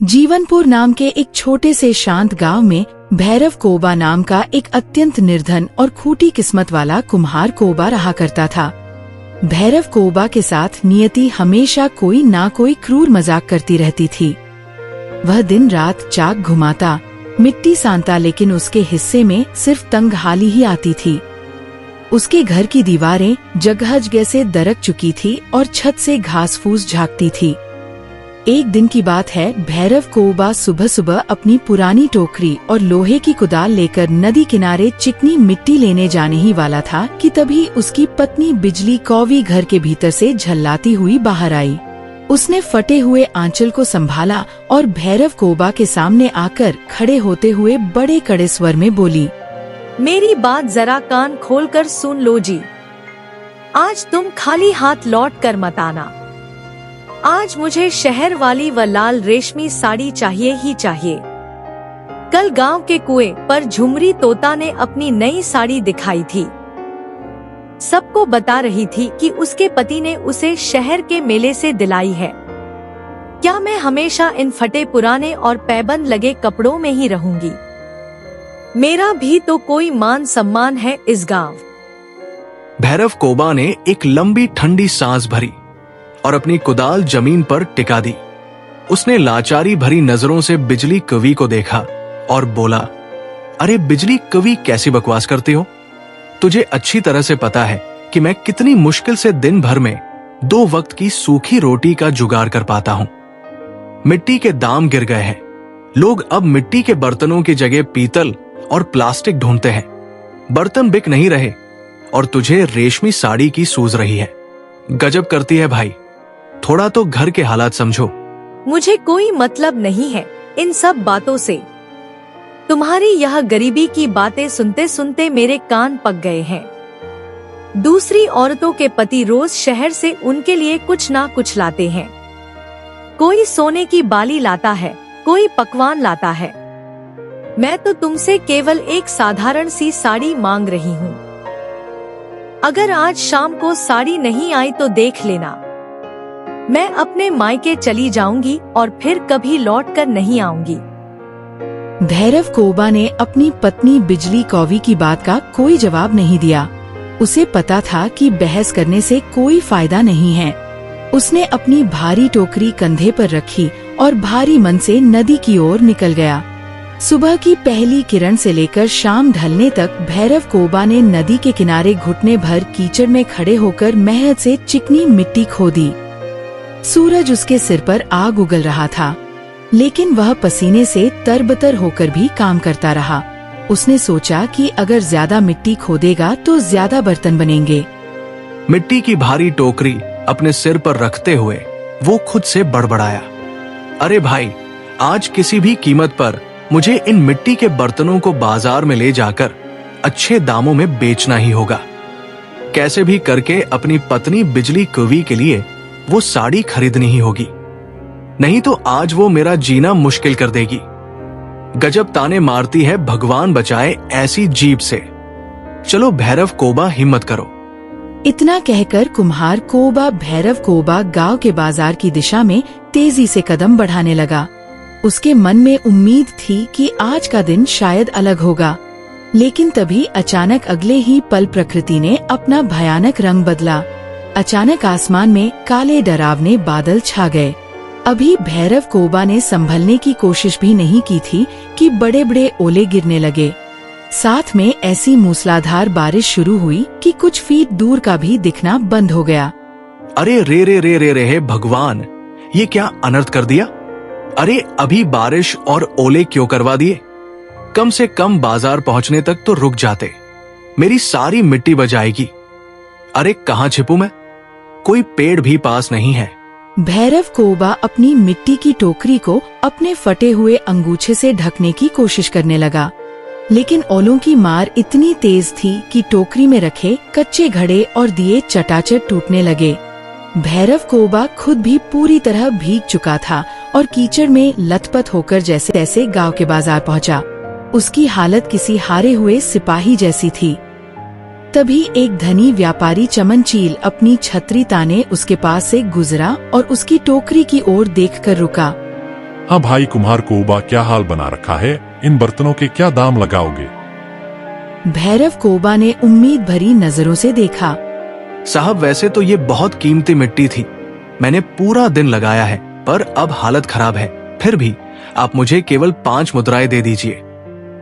जीवनपुर नाम के एक छोटे से शांत गांव में भैरव कोबा नाम का एक अत्यंत निर्धन और खूटी किस्मत वाला कुम्हार कोबा रहा करता था। भैरव कोबा के साथ नियति हमेशा कोई ना कोई क्रूर मजाक करती रहती थी। वह दिन रात चाक घुमाता, मिट्टी सानता, लेकिन उसके हिस्से में सिर्फ तंगहाली ही आती थी। उसके घर की दीवारें जगह से दरक चुकी थी और छत से घास फूस झाँकती थी। एक दिन की बात है, भैरव कोबा सुबह सुबह अपनी पुरानी टोकरी और लोहे की कुदाल लेकर नदी किनारे चिकनी मिट्टी लेने जाने ही वाला था कि तभी उसकी पत्नी बिजली कौवी घर के भीतर से झल्लाती हुई बाहर आई। उसने फटे हुए आंचल को संभाला और भैरव कोबा के सामने आकर खड़े होते हुए बड़े कड़े स्वर में बोली, मेरी बात जरा कान खोलकर सुन लो जी। आज तुम खाली हाथ लौट कर मत आना। आज मुझे शहर वाली व लाल रेशमी साड़ी चाहिए ही चाहिए। कल गांव के कुएं पर झुमरी तोता ने अपनी नई साड़ी दिखाई थी। सबको बता रही थी कि उसके पति ने उसे शहर के मेले से दिलाई है। क्या मैं हमेशा इन फटे पुराने और पैबंद लगे कपड़ों में ही रहूंगी? मेरा भी तो कोई मान सम्मान है इस गांव। भैरव कोबा ने एक लंबी ठंडी सांस भरी और अपनी कुदाल जमीन पर टिका दी। उसने लाचारी भरी नजरों से बिजली कवि को देखा और बोला, अरे बिजली कवि, कैसी बकवास करती हो? तुझे अच्छी तरह से पता है कि मैं कितनी मुश्किल से दिन भर में 2 वक्त की सूखी रोटी का जुगाड़ कर पाता हूं। मिट्टी के दाम गिर गए हैं। लोग अब मिट्टी के बर्तनों की जगह पीतल और प्लास्टिक ढूंढते हैं। बर्तन बिक नहीं रहे और तुझे रेशमी साड़ी की सूझ रही है। गजब करती है भाई, थोड़ा तो घर के हालात समझो। मुझे कोई मतलब नहीं है इन सब बातों से। तुम्हारी यह गरीबी की बातें सुनते सुनते मेरे कान पक गए हैं। दूसरी औरतों के पति रोज शहर से उनके लिए कुछ ना कुछ लाते हैं। कोई सोने की बाली लाता है, कोई पकवान लाता है। मैं तो तुमसे केवल एक साधारण सी साड़ी मांग रही हूँ। अगर आज शाम को साड़ी नहीं आई तो देख लेना। मैं अपने मायके चली जाऊंगी और फिर कभी लौट कर नहीं आऊंगी। भैरव कोबा ने अपनी पत्नी बिजली कौवी की बात का कोई जवाब नहीं दिया। उसे पता था कि बहस करने से कोई फायदा नहीं है। उसने अपनी भारी टोकरी कंधे पर रखी और भारी मन से नदी की ओर निकल गया। सुबह की पहली किरण से लेकर शाम ढलने तक भैरव कोबा ने नदी के किनारे घुटने भर कीचड़ में खड़े होकर मेहनत से चिकनी मिट्टी खोदी। सूरज उसके सिर पर आग उगल रहा था, लेकिन वह पसीने से तरबतर होकर भी काम करता रहा। उसने सोचा कि अगर ज्यादा मिट्टी खोदेगा तो ज्यादा बर्तन बनेंगे। मिट्टी की भारी टोकरी अपने सिर पर रखते हुए वो खुद से बड़बड़ाया, अरे भाई, आज किसी भी कीमत पर मुझे इन मिट्टी के बर्तनों को बाजार में ले जाकर अच्छे दामों में बेचना ही होगा। कैसे भी करके अपनी पत्नी बिजली कवि के लिए वो साड़ी खरीदनी ही होगी, नहीं तो आज वो मेरा जीना मुश्किल कर देगी। गजब ताने मारती है, भगवान बचाए ऐसी जीभ से। चलो भैरव कोबा, हिम्मत करो। इतना कहकर कुम्हार कोबा भैरव कोबा गांव के बाजार की दिशा में तेजी से कदम बढ़ाने लगा। उसके मन में उम्मीद थी कि आज का दिन शायद अलग होगा, लेकिन तभी अचानक अगले ही पल प्रकृति ने अपना भयानक रंग बदला। अचानक आसमान में काले डरावने बादल छा गए। अभी भैरव कोबा ने संभलने की कोशिश भी नहीं की थी कि बड़े बड़े ओले गिरने लगे। साथ में ऐसी मूसलाधार बारिश शुरू हुई कि कुछ फीट दूर का भी दिखना बंद हो गया। अरे रे रे रे रे रे भगवान, ये क्या अनर्थ कर दिया? अरे अभी बारिश और ओले क्यों करवा दिए? कम से कम बाजार पहुंचने तक तो रुक जाते। मेरी सारी मिट्टी बजाएगी। अरे कहाँ छिपूं मैं? कोई पेड़ भी पास नहीं है। भैरव कोबा अपनी मिट्टी की टोकरी को अपने फटे हुए अंगूछे से ढकने की कोशिश करने लगा, लेकिन ओलों की मार इतनी तेज थी कि टोकरी में रखे कच्चे घड़े और दिए चटाचट टूटने लगे। भैरव कोबा खुद भी पूरी तरह भीग चुका था और कीचड़ में लथपथ होकर जैसे तैसे गांव के बाजार पहुंचा। उसकी हालत किसी हारे हुए सिपाही जैसी थी। तभी एक धनी व्यापारी चमनचील अपनी छतरी ताने उसके पास से गुजरा और उसकी टोकरी की ओर देखकर रुका। हाँ भाई कुम्हार कोबा, क्या हाल बना रखा है? इन बर्तनों के क्या दाम लगाओगे? भैरव कोबा ने उम्मीद भरी नजरों से देखा। साहब, वैसे तो ये बहुत कीमती मिट्टी थी, मैंने पूरा दिन लगाया है, पर अब हालत खराब है। फिर भी आप मुझे केवल 5 मुद्राएं दे दीजिए,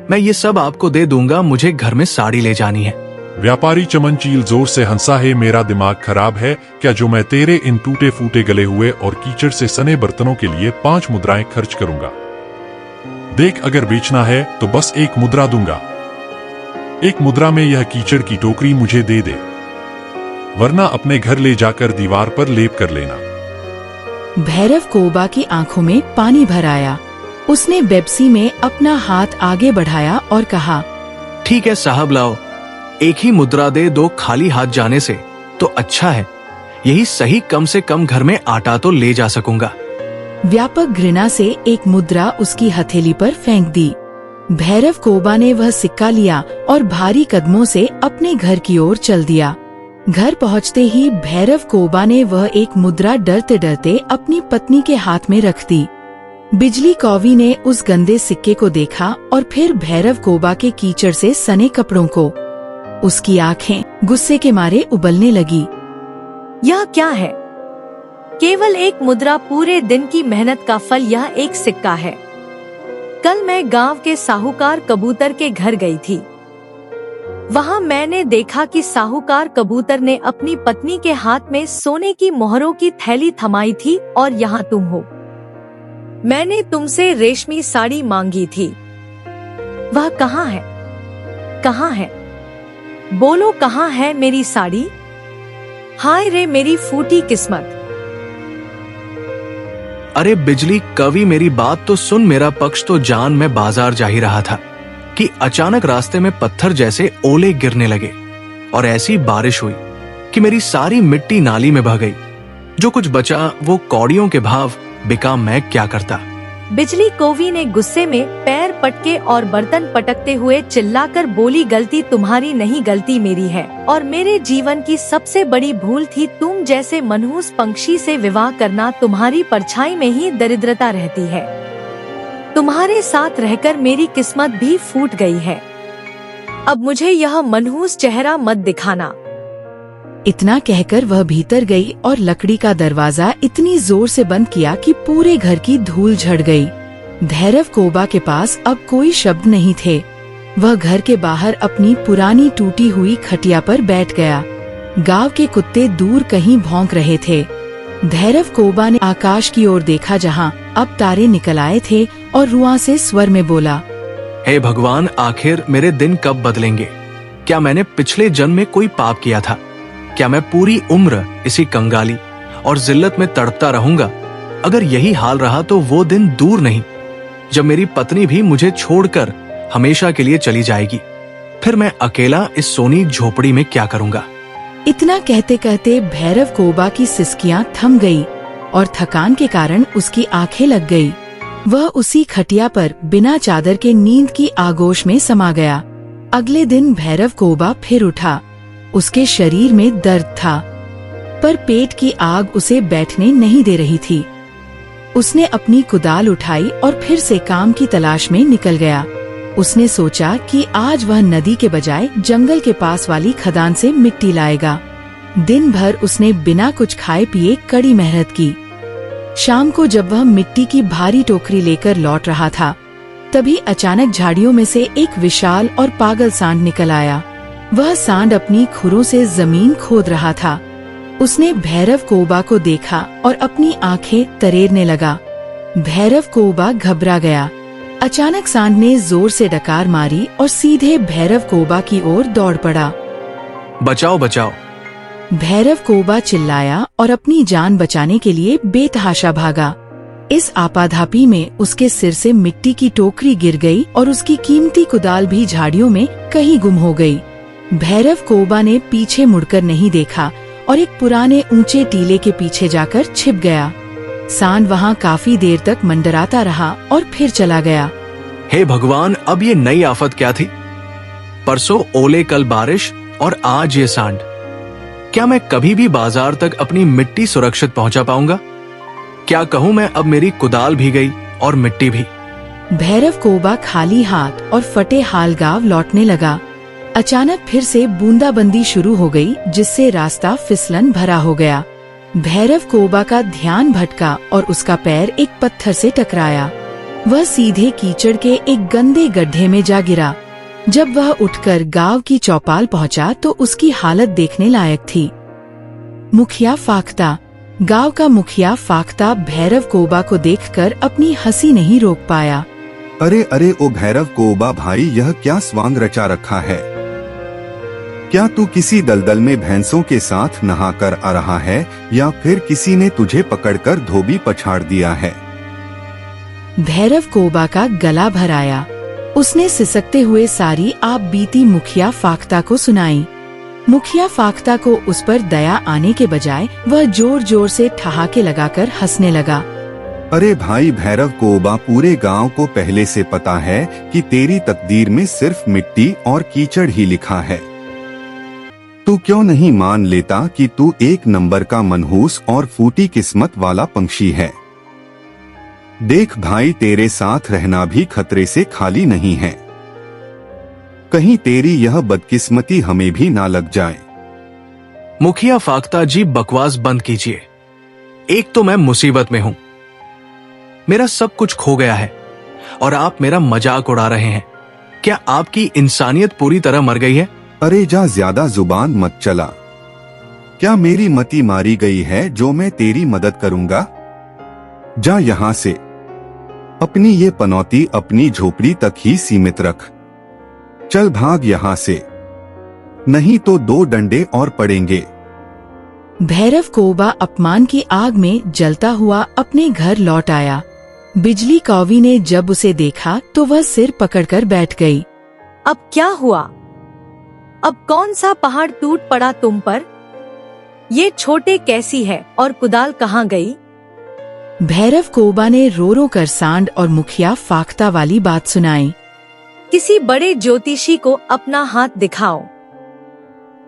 मैं ये सब आपको दे दूंगा। मुझे घर में साड़ी ले जानी है। व्यापारी चमनचील जोर से हंसा। है मेरा दिमाग खराब है क्या जो मैं तेरे इन टूटे फूटे गले हुए और कीचड़ से सने बर्तनों के लिए 5 मुद्राएं खर्च करूंगा? देख, अगर बेचना है तो बस 1 मुद्रा दूंगा। 1 मुद्रा में यह कीचड़ की टोकरी मुझे दे दे, वरना अपने घर ले जाकर दीवार पर लेप कर लेना। भैरव कोबा की आंखों में पानी भर आया। उसने बेप्सी में अपना हाथ आगे बढ़ाया और कहा, ठीक है साहब, लाओ, एक ही मुद्रा दे दो। खाली हाथ जाने से तो अच्छा है, यही सही, कम से कम घर में आटा तो ले जा सकूंगा। व्यापक घृणा से एक मुद्रा उसकी हथेली पर फेंक दी। भैरव कोबा ने वह सिक्का लिया और भारी कदमों से अपने घर की ओर चल दिया। घर पहुंचते ही भैरव कोबा ने वह एक मुद्रा डरते डरते अपनी पत्नी के हाथ में रख दी। बिजली कौवी ने उस गंदे सिक्के को देखा और फिर भैरव कोबा के कीचड़ से सने कपड़ों को। उसकी आंखें गुस्से के मारे उबलने लगी। यह क्या है? केवल 1 मुद्रा, पूरे दिन की मेहनत का फल यह एक सिक्का है। कल मैं गांव के साहूकार कबूतर के घर गई थी। वहां मैंने देखा कि साहूकार कबूतर ने अपनी पत्नी के हाथ में सोने की मोहरों की थैली थमाई थी और यहाँ तुम हो। मैंने तुमसे रेशमी साड़ी मांगी थी, वह कहाँ है? कहाँ है? बोलो, कहाँ है मेरी साड़ी? हाय रे मेरी फूटी किस्मत। अरे बिजली कवि, मेरी बात तो सुन। मेरा पक्ष तो जान, मैं बाजार जा ही रहा था कि अचानक रास्ते में पत्थर जैसे ओले गिरने लगे और ऐसी बारिश हुई कि मेरी सारी मिट्टी नाली में बह गई। जो कुछ बचा वो कौड़ियों के भाव बिका, मैं क्या करता। बिजली कोवी ने गुस्से में पैर पटके और बर्तन पटकते हुए चिल्लाकर बोली, गलती तुम्हारी नहीं, गलती मेरी है, और मेरे जीवन की सबसे बड़ी भूल थी तुम जैसे मनहूस पंछी से विवाह करना। तुम्हारी परछाई में ही दरिद्रता रहती है। तुम्हारे साथ रहकर मेरी किस्मत भी फूट गई है। अब मुझे यह मनहूस चेहरा मत दिखाना। इतना कहकर वह भीतर गई और लकड़ी का दरवाजा इतनी जोर से बंद किया कि पूरे घर की धूल झड़ गई। भैरव कोबा के पास अब कोई शब्द नहीं थे। वह घर के बाहर अपनी पुरानी टूटी हुई खटिया पर बैठ गया। गांव के कुत्ते दूर कहीं भौंक रहे थे। भैरव कोबा ने आकाश की ओर देखा जहां अब तारे निकल आए थे और रुआंसे स्वर में बोला, हे भगवान, आखिर मेरे दिन कब बदलेंगे? क्या मैंने पिछले जन्म में कोई पाप किया था? क्या मैं पूरी उम्र इसी कंगाली और जिल्लत में तड़पता रहूंगा? अगर यही हाल रहा तो वो दिन दूर नहीं जब मेरी पत्नी भी मुझे छोड़कर हमेशा के लिए चली जाएगी। फिर मैं अकेला इस सोनी झोपड़ी में क्या करूंगा? इतना कहते कहते भैरव कोबा की सिसकियां थम गई और थकान के कारण उसकी आंखें लग गई। वह उसी खटिया पर बिना चादर के नींद की आगोश में समा गया। अगले दिन भैरव कोबा फिर उठा। उसके शरीर में दर्द था, पर पेट की आग उसे बैठने नहीं दे रही थी। उसने अपनी कुदाल उठाई और फिर से काम की तलाश में निकल गया। उसने सोचा कि आज वह नदी के बजाय जंगल के पास वाली खदान से मिट्टी लाएगा। दिन भर उसने बिना कुछ खाए पिए कड़ी मेहनत की। शाम को जब वह मिट्टी की भारी टोकरी लेकर लौट रहा था, तभी अचानक झाड़ियों में से एक विशाल और पागल सांड निकल आया। वह सांड अपनी खुरों से जमीन खोद रहा था। उसने भैरव कोबा को देखा और अपनी आंखें तरेरने लगा। भैरव कोबा घबरा गया। अचानक सांड ने जोर से डकार मारी और सीधे भैरव कोबा की ओर दौड़ पड़ा। बचाओ बचाओ! भैरव कोबा चिल्लाया और अपनी जान बचाने के लिए बेतहाशा भागा। इस आपाधापी में उसके सिर से मिट्टी की टोकरी गिर गई और उसकी कीमती कुदाल भी झाड़ियों में कहीं गुम हो गई। भैरव कोबा ने पीछे मुड़कर नहीं देखा और एक पुराने ऊंचे टीले के पीछे जाकर छिप गया। सांड वहां काफी देर तक मंडराता रहा और फिर चला गया। हे भगवान, अब ये नई आफत क्या थी? परसों ओले, कल बारिश और आज ये सांड। क्या मैं कभी भी बाजार तक अपनी मिट्टी सुरक्षित पहुंचा पाऊंगा? क्या कहूं मैं, अब मेरी कुदाल भी गई और मिट्टी भी। भैरव कोबा खाली हाथ और फटे हाल गांव लौटने लगा। अचानक फिर से बूंदाबंदी शुरू हो गई, जिससे रास्ता फिसलन भरा हो गया। भैरव कोबा का ध्यान भटका और उसका पैर एक पत्थर से टकराया। वह सीधे कीचड़ के एक गंदे गड्ढे में जा गिरा। जब वह उठकर गांव की चौपाल पहुंचा तो उसकी हालत देखने लायक थी। मुखिया फाख्ता। गांव का मुखिया फाख्ता भैरव कोबा को देखकर अपनी हंसी नहीं रोक पाया। अरे अरे ओ भैरव कोबा भाई, यह क्या स्वांग रचा रखा है? क्या तू किसी दलदल में भैंसों के साथ नहा कर आ रहा है या फिर किसी ने तुझे पकड़कर धोबी पछाड़ दिया है? भैरव कोबा का गला भर आया। उसने सिसकते हुए सारी आप बीती मुखिया फाख्ता को सुनाई। मुखिया फाख्ता को उस पर दया आने के बजाय वह जोर जोर से ठहाके लगाकर हंसने लगा। अरे भाई भैरव कोबा, पूरे गांव को पहले से पता है कि तेरी तकदीर में सिर्फ मिट्टी और कीचड़ ही लिखा है। तू क्यों नहीं मान लेता कि तू एक नंबर का मनहूस और फूटी किस्मत वाला पंछी है? देख भाई, तेरे साथ रहना भी खतरे से खाली नहीं है। कहीं तेरी यह बदकिस्मती हमें भी ना लग जाए। मुखिया फाख्ता जी, बकवास बंद कीजिए। एक तो मैं मुसीबत में हूं, मेरा सब कुछ खो गया है और आप मेरा मजाक उड़ा रहे हैं। क्या आपकी इंसानियत पूरी तरह मर गई है? अरे जा, ज्यादा जुबान मत चला। क्या मेरी मति मारी गई है जो मैं तेरी मदद करूंगा? जा यहाँ से। अपनी ये पनौती अपनी झोपड़ी तक ही सीमित रख। चल भाग यहाँ से, नहीं तो 2 डंडे और पड़ेंगे। भैरव कोबा अपमान की आग में जलता हुआ अपने घर लौट आया। बिजली कौवी ने जब उसे देखा तो वह सिर पकड़कर बैठ गई। अब क्या हुआ? अब कौन सा पहाड़ टूट पड़ा तुम पर? ये छोटे कैसी है और कुदाल कहाँ गई? भैरव कोबा ने रो रो कर सांड और मुखिया फाख्ता वाली बात सुनाई। किसी बड़े ज्योतिषी को अपना हाथ दिखाओ।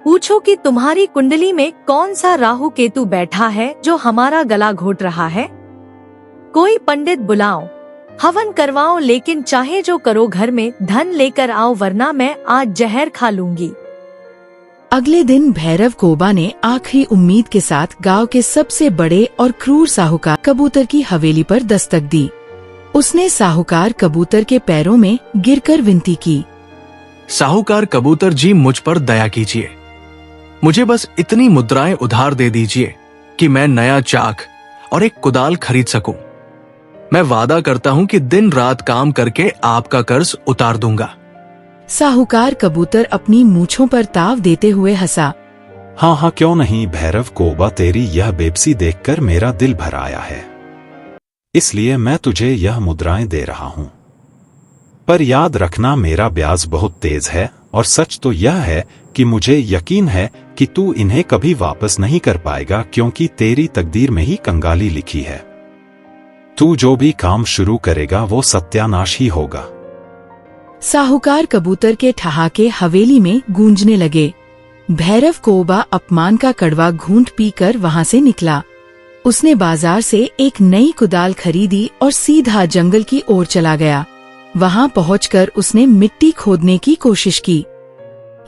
पूछो कि तुम्हारी कुंडली में कौन सा राहु केतु बैठा है जो हमारा गला घोट रहा है। कोई पंडित बुलाओ, हवन करवाओ, लेकिन चाहे जो करो घर में धन लेकर आओ, वरना मैं आज जहर खा लूंगी। अगले दिन भैरव कोबा ने आखिरी उम्मीद के साथ गांव के सबसे बड़े और क्रूर साहूकार कबूतर की हवेली पर दस्तक दी। उसने साहूकार कबूतर के पैरों में गिरकर विनती की। साहूकार कबूतर जी, मुझ पर दया कीजिए। मुझे बस इतनी मुद्राएं उधार दे दीजिए कि मैं नया चाक और एक कुदाल खरीद सकूं। मैं वादा करता हूं कि दिन रात काम करके आपका कर्ज उतार दूंगा। साहूकार कबूतर अपनी मूंछों पर ताव देते हुए हंसा। हाँ हाँ, क्यों नहीं भैरव कोबा, तेरी यह बेबसी देखकर मेरा दिल भर आया है, इसलिए मैं तुझे यह मुद्राएं दे रहा हूँ। पर याद रखना, मेरा ब्याज बहुत तेज है और सच तो यह है कि मुझे यकीन है कि तू इन्हें कभी वापस नहीं कर पाएगा, क्योंकि तेरी तकदीर में ही कंगाली लिखी है। तू जो भी काम शुरू करेगा वो सत्यानाश ही होगा। साहूकार कबूतर के ठहाके हवेली में गूंजने लगे। भैरव कोबा अपमान का कड़वा घूंट पीकर वहां से निकला। उसने बाजार से एक नई कुदाल खरीदी और सीधा जंगल की ओर चला गया। वहां पहुंचकर उसने मिट्टी खोदने की कोशिश की,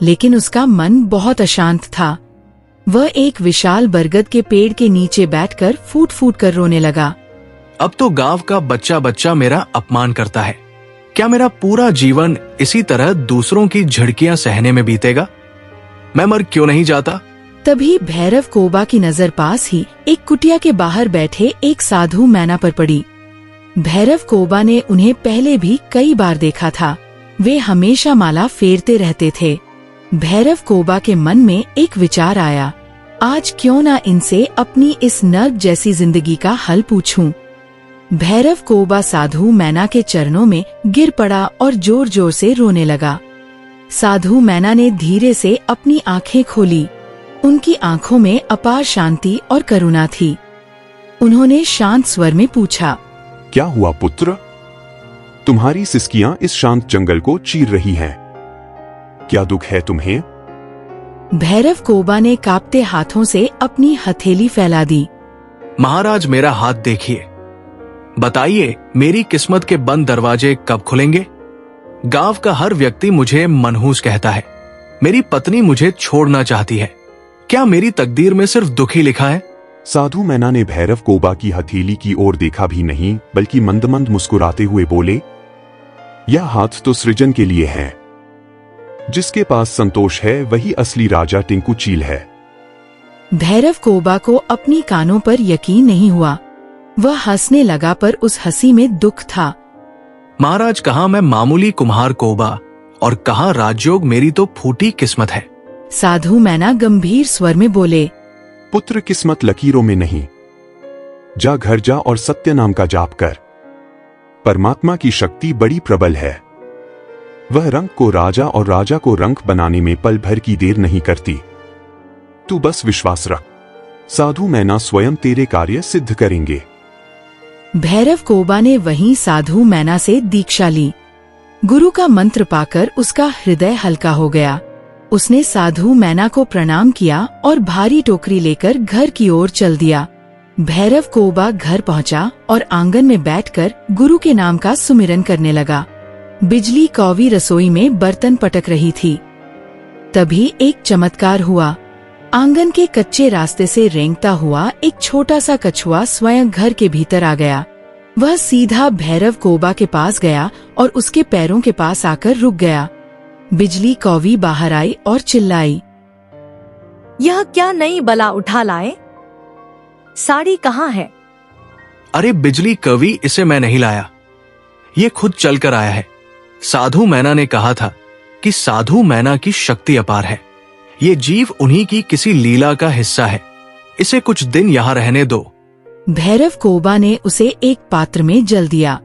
लेकिन उसका मन बहुत अशांत था। वह एक विशाल बरगद के पेड़ के नीचे बैठकर फूट फूट कर रोने लगा। अब तो गांव का बच्चा बच्चा मेरा अपमान करता है। क्या मेरा पूरा जीवन इसी तरह दूसरों की झिड़कियां सहने में बीतेगा? मैं मर क्यों नहीं जाता? तभी भैरव कोबा की नजर पास ही एक कुटिया के बाहर बैठे एक साधु मैना पर पड़ी। भैरव कोबा ने उन्हें पहले भी कई बार देखा था। वे हमेशा माला फेरते रहते थे। भैरव कोबा के मन में एक विचार आया, आज क्यों ना इनसे अपनी इस नर्क जैसी जिंदगी का हल पूछूं। भैरव कोबा साधु मैना के चरणों में गिर पड़ा और जोर जोर से रोने लगा। साधु मैना ने धीरे से अपनी आंखें खोली। उनकी आंखों में अपार शांति और करुणा थी। उन्होंने शांत स्वर में पूछा, क्या हुआ पुत्र? तुम्हारी सिसकियां इस शांत जंगल को चीर रही हैं। क्या दुख है तुम्हें? भैरव कोबा ने कांपते हाथों से अपनी हथेली फैला दी। महाराज, मेरा हाथ देखिए। बताइए, मेरी किस्मत के बंद दरवाजे कब खुलेंगे? गांव का हर व्यक्ति मुझे मनहूस कहता है। मेरी पत्नी मुझे छोड़ना चाहती है। क्या मेरी तकदीर में सिर्फ दुख ही लिखा है? साधु मैना ने भैरव कोबा की हथेली की ओर देखा भी नहीं, बल्कि मंद मंद मुस्कुराते हुए बोले, यह हाथ तो सृजन के लिए है। जिसके पास संतोष है वही असली राजा टिंकू चील है। भैरव कोबा को अपनी कानों पर यकीन नहीं हुआ। वह हंसने लगा, पर उस हंसी में दुख था। महाराज, कहा मैं मामूली कुम्हार कोबा और कहा राजयोग मेरी तो फूटी किस्मत है। साधु मैना गंभीर स्वर में बोले, पुत्र, किस्मत लकीरों में नहीं। जा घर जा और सत्य नाम का जाप कर। परमात्मा की शक्ति बड़ी प्रबल है। वह रंग को राजा और राजा को रंग बनाने में पल भर की देर नहीं करती। तू बस विश्वास रख, साधु मैना स्वयं तेरे कार्य सिद्ध करेंगे। भैरव कोबा ने वहीं साधु मैना से दीक्षा ली। गुरु का मंत्र पाकर उसका हृदय हल्का हो गया। उसने साधु मैना को प्रणाम किया और भारी टोकरी लेकर घर की ओर चल दिया। भैरव कोबा घर पहुंचा और आंगन में बैठकर गुरु के नाम का सुमिरन करने लगा। बिजली कौवी रसोई में बर्तन पटक रही थी। तभी एक चमत्कार हुआ। आंगन के कच्चे रास्ते से रेंगता हुआ एक छोटा सा कछुआ स्वयं घर के भीतर आ गया। वह सीधा भैरव कोबा के पास गया और उसके पैरों के पास आकर रुक गया। बिजली कौवी बाहर आई और चिल्लाई, यह क्या नई बला उठा लाए? साड़ी कहाँ है? अरे बिजली कवि, इसे मैं नहीं लाया, ये खुद चलकर आया है। साधु मैना ने कहा था कि साधु मैना की शक्ति अपार है। ये जीव उन्हीं की किसी लीला का हिस्सा है। इसे कुछ दिन यहाँ रहने दो। भैरव कोबा ने उसे एक पात्र में जल दिया।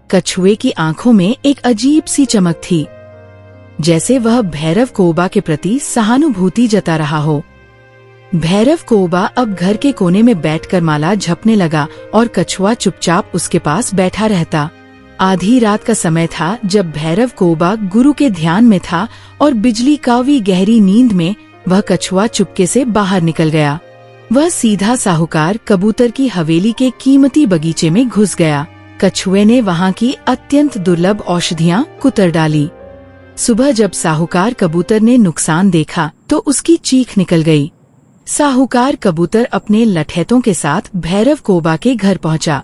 कछुए की आंखों में एक अजीब सी चमक थी, जैसे वह भैरव कोबा के प्रति सहानुभूति जता रहा हो। भैरव कोबा अब घर के कोने में बैठकर माला जपने लगा और कछुआ चुपचाप उसके पास बैठा रहता। आधी रात का समय था जब भैरव कोबा गुरु के ध्यान में था और बिजली कौवी गहरी नींद में वह कछुआ चुपके से बाहर निकल गया। वह सीधा साहूकार कबूतर की हवेली के कीमती बगीचे में घुस गया। कछुए ने वहाँ की अत्यंत दुर्लभ औषधियाँ कुतर डाली। सुबह जब साहूकार कबूतर ने नुकसान देखा तो उसकी चीख निकल गई। साहूकार कबूतर अपने लठैतों के साथ भैरव कोबा के घर पहुंचा।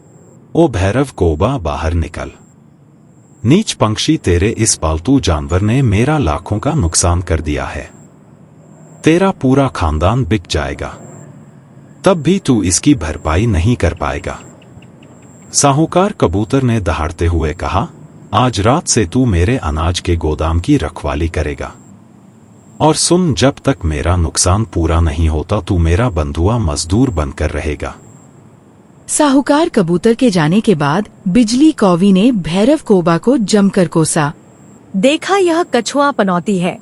ओ भैरव कोबा, बाहर निकल। नीच पंक्षी, तेरे इस पालतू जानवर ने मेरा लाखों का नुकसान कर दिया है। तेरा पूरा खानदान बिक जाएगा, तब भी तू इसकी भरपाई नहीं कर पाएगा। साहूकार कबूतर ने दहाड़ते हुए कहा, आज रात से तू मेरे अनाज के गोदाम की रखवाली करेगा। और सुन, जब तक मेरा नुकसान पूरा नहीं होता तू मेरा बंधुआ मजदूर बनकर रहेगा। साहूकार कबूतर के जाने के बाद बिजली कौवी ने भैरव कोबा को जमकर कोसा। देखा, यह कछुआ पनौती है।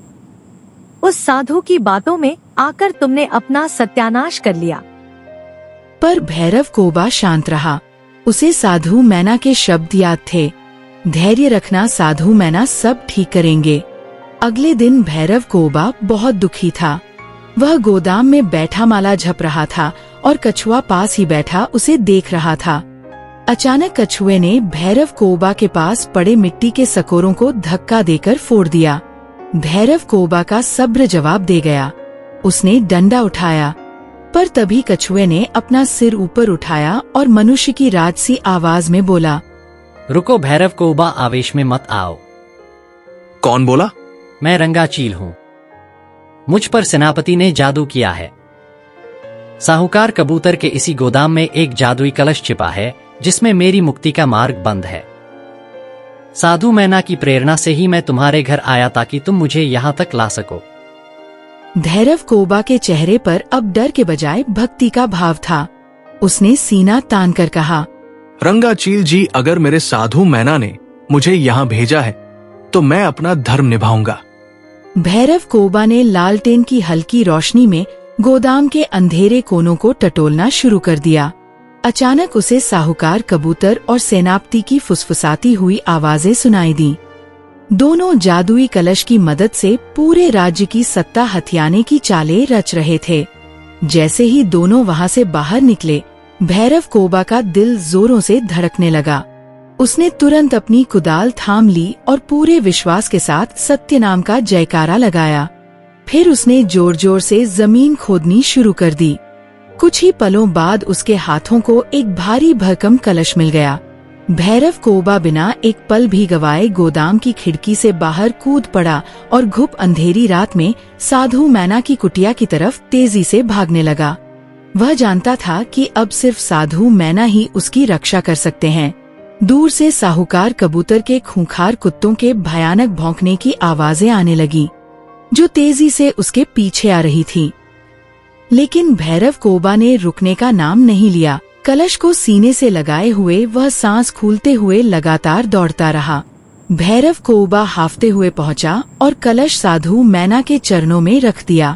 उस साधु की बातों में आकर तुमने अपना सत्यानाश कर लिया। पर भैरव कोबा शांत रहा। उसे साधु मैना के शब्द याद थे, धैर्य रखना साधु मैना, सब ठीक करेंगे। अगले दिन भैरव कोबा बहुत दुखी था। वह गोदाम में बैठा माला जप रहा था और कछुआ पास ही बैठा उसे देख रहा था। अचानक कछुए ने भैरव कोबा के पास पड़े मिट्टी के सकोरों को धक्का देकर फोड़ दिया। भैरव कोबा का सब्र जवाब दे गया। उसने डंडा उठाया, पर तभी कछुए ने अपना सिर ऊपर उठाया और मनुष्य की राजसी आवाज में बोला, रुको भैरव कोबा, आवेश में मत आओ। कौन बोला? मैं रंगाचील हूँ। मुझ पर सेनापति ने जादू किया है। साहूकार कबूतर के इसी गोदाम में एक जादुई कलश छिपा है जिसमें मेरी मुक्ति का मार्ग बंद है। साधु मैना की प्रेरणा से ही मैं तुम्हारे घर आया ताकि तुम मुझे यहाँ तक ला सको। भैरव कोबा के चेहरे पर अब डर के बजाय भक्ति का भाव था। उसने सीना तान कर कहा, रंगाचील जी, अगर मेरे साधु मैना ने मुझे यहाँ भेजा है तो मैं अपना धर्म निभाऊंगा। भैरव कोबा ने लालटेन की हल्की रोशनी में गोदाम के अंधेरे कोनों को टटोलना शुरू कर दिया। अचानक उसे साहूकार कबूतर और सेनापति की फुसफुसाती हुई आवाजें सुनाई दी। दोनों जादुई कलश की मदद से पूरे राज्य की सत्ता हथियाने की चालें रच रहे थे। जैसे ही दोनों वहां से बाहर निकले, भैरव कोबा का दिल जोरों से धड़कने लगा। उसने तुरंत अपनी कुदाल थाम ली और पूरे विश्वास के साथ सत्य नाम का जयकारा लगाया। फिर उसने जोर जोर से जमीन खोदनी शुरू कर दी। कुछ ही पलों बाद उसके हाथों को एक भारी भरकम कलश मिल गया। भैरव कोबा बिना एक पल भी गवाए गोदाम की खिड़की से बाहर कूद पड़ा और घुप अंधेरी रात में साधु मैना की कुटिया की तरफ तेजी से भागने लगा। वह जानता था कि अब सिर्फ साधु मैना ही उसकी रक्षा कर सकते हैं। दूर से साहूकार कबूतर के खूंखार कुत्तों के भयानक भौंकने की आवाजें आने लगी, जो तेजी से उसके पीछे आ रही थी। लेकिन भैरव कोबा ने रुकने का नाम नहीं लिया। कलश को सीने से लगाए हुए वह सांस फूलते हुए लगातार दौड़ता रहा। भैरव कोबा हाफते हुए पहुंचा और कलश साधु मैना के चरणों में रख दिया।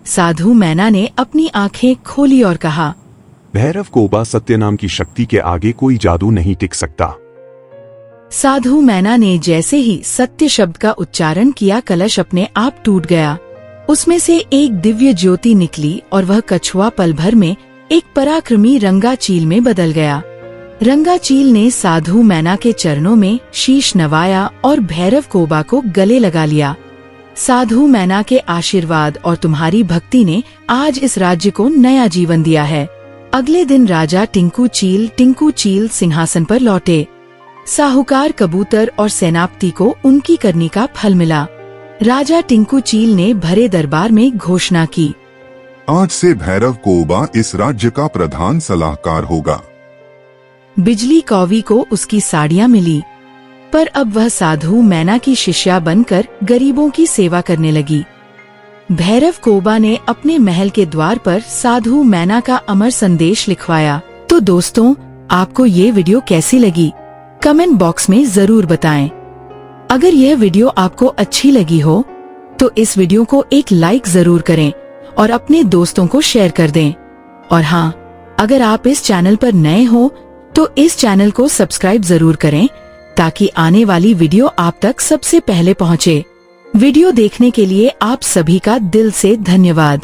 साधु मैना ने अपनी आंखें खोली और कहा, भैरव कोबा, सत्य नाम की शक्ति के आगे कोई जादू नहीं टिक सकता। साधु मैना ने जैसे ही सत्य शब्द का उच्चारण किया, कलश अपने आप टूट गया। उसमें से एक दिव्य ज्योति निकली और वह कछुआ पल भर में एक पराक्रमी रंगा चील में बदल गया। रंगा चील ने साधु मैना के चरणों में शीश नवाया और भैरव कोबा को गले लगा लिया। साधु मैना के आशीर्वाद और तुम्हारी भक्ति ने आज इस राज्य को नया जीवन दिया है। अगले दिन राजा टिंकू चील सिंहासन पर लौटे। साहूकार कबूतर और सेनापति को उनकी करनी का फल मिला। राजा टिंकू चील ने भरे दरबार में घोषणा की, आज से भैरव कोबा इस राज्य का प्रधान सलाहकार होगा। बिजली कौवी को उसकी साड़ियाँ मिली, पर अब वह साधु मैना की शिष्या बनकर गरीबों की सेवा करने लगी। भैरव कोबा ने अपने महल के द्वार पर साधु मैना का अमर संदेश लिखवाया। तो दोस्तों, आपको ये वीडियो कैसी लगी? कमेंट बॉक्स में जरूर बताएं। अगर यह वीडियो आपको अच्छी लगी हो तो इस वीडियो को एक लाइक जरूर करें और अपने दोस्तों को शेयर कर दें। और हाँ, अगर आप इस चैनल पर नए हो तो इस चैनल को सब्सक्राइब जरूर करें ताकि आने वाली वीडियो आप तक सबसे पहले पहुंचे। वीडियो देखने के लिए आप सभी का दिल से धन्यवाद।